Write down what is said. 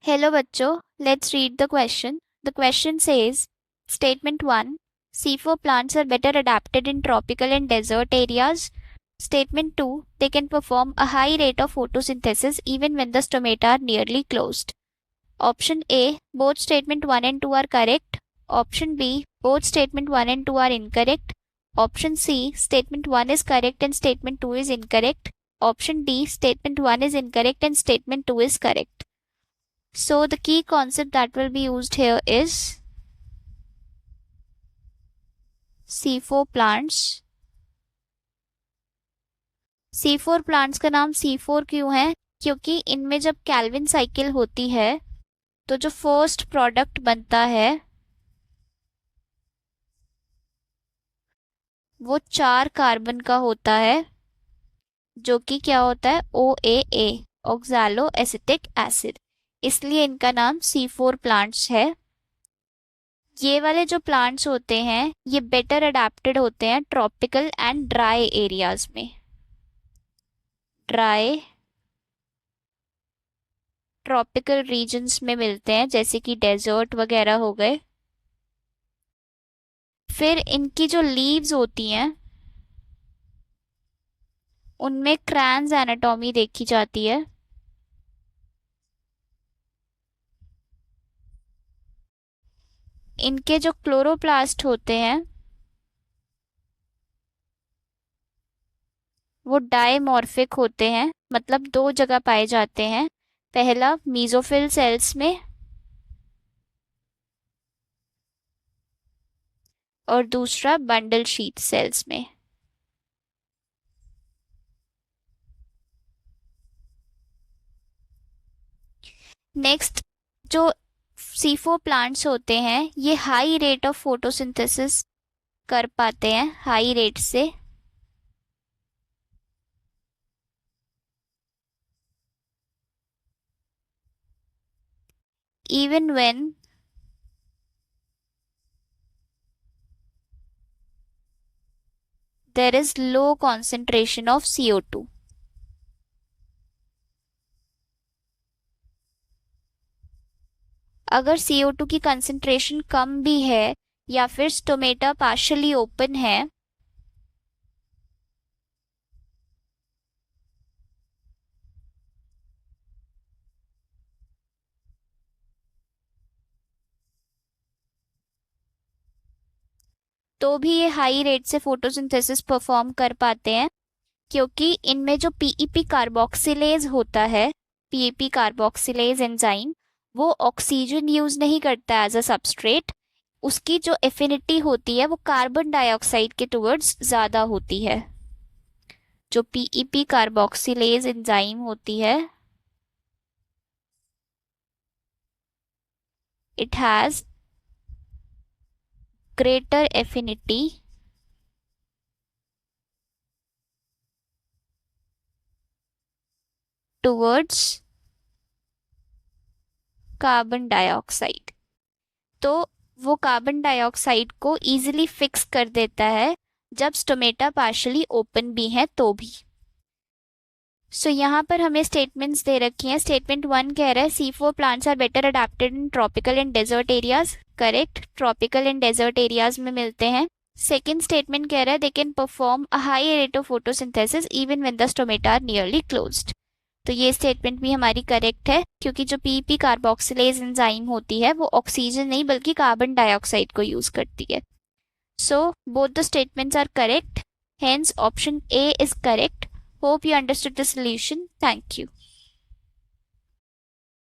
Hello बच्चों, let's read the question. The question says, Statement 1, C4 plants are better adapted in tropical and desert areas. Statement 2, they can perform a high rate of photosynthesis even when the stomata are nearly closed. Option A, both statement 1 and 2 are correct. Option B, both statement 1 and 2 are incorrect. Option C, statement 1 is correct and statement 2 is incorrect. Option D, statement 1 is incorrect and statement 2 is correct. So the key concept that will be used here is C4 plants. C4 plants का नाम C4 क्यों है? क्योंकि इनमें जब Calvin cycle होती है तो जो फर्स्ट प्रोडक्ट बनता है वो 4 कार्बन का होता है, जो कि क्या होता है OAA, ऑक्सैलो एसिटिक एसिड। इसलिए इनका नाम C4 प्लांट्स है। ये वाले जो प्लांट्स होते हैं ये बेटर अडेप्टेड होते हैं ट्रॉपिकल एंड ड्राई एरियाज में। ड्राई ट्रॉपिकल रीजन्स में मिलते हैं, जैसे कि डेजर्ट वगैरह हो गए। फिर इनकी जो लीव्स होती हैं उनमें क्रैंस एनाटॉमी देखी जाती है। इनके जो क्लोरोप्लास्ट होते हैं वो डायमॉर्फिक होते हैं, मतलब 2 जगह पाए जाते हैं। पहला मीजोफिल सेल्स में और दूसरा बंडल शीट सेल्स में। नेक्स्ट, जो C4 प्लांट्स होते हैं ये हाई रेट ऑफ फोटोसिंथेसिस कर पाते हैं, हाई रेट से। even when there is low concentration of CO2. अगर CO2 की कंसेंट्रेशन कम भी है या फिर स्टोमेटा पार्शियली ओपन है तो भी ये हाई रेट से फोटोसिंथेसिस परफॉर्म कर पाते हैं, क्योंकि इनमें जो पीईपी कार्बोक्सिलेज होता है, पीईपी कार्बोक्सिलेज एंजाइम, वो ऑक्सीजन यूज नहीं करता एज अ सबस्ट्रेट। उसकी जो एफिनिटी होती है वो कार्बन डाइऑक्साइड के टुवर्ड्स ज्यादा होती है। जो पीईपी कार्बोक्सिलेज एंजाइम होती है, it has greater affinity towards carbon dioxide. तो वो कार्बन डाइऑक्साइड को इजीली फिक्स कर देता है जब स्टोमेटा पार्शियली ओपन भी है तो भी। सो यहाँ पर हमें स्टेटमेंट्स दे रखी हैं। स्टेटमेंट 1 कह रहा है C4 plants are better adapted in tropical and desert areas. Correct, tropical and desert areas में मिलते हैं। सेकेंड स्टेटमेंट कह रहा है they can perform a high rate of photosynthesis even when the stomata are nearly closed. तो ये statement भी हमारी करेक्ट है, क्योंकि जो पीईपी कार्बोक्सिलेज एंजाइम होती है वो ऑक्सीजन नहीं बल्कि कार्बन डाइऑक्साइड को यूज करती है। So both the statements are correct, hence option A is correct. Hope you understood the solution. Thank you.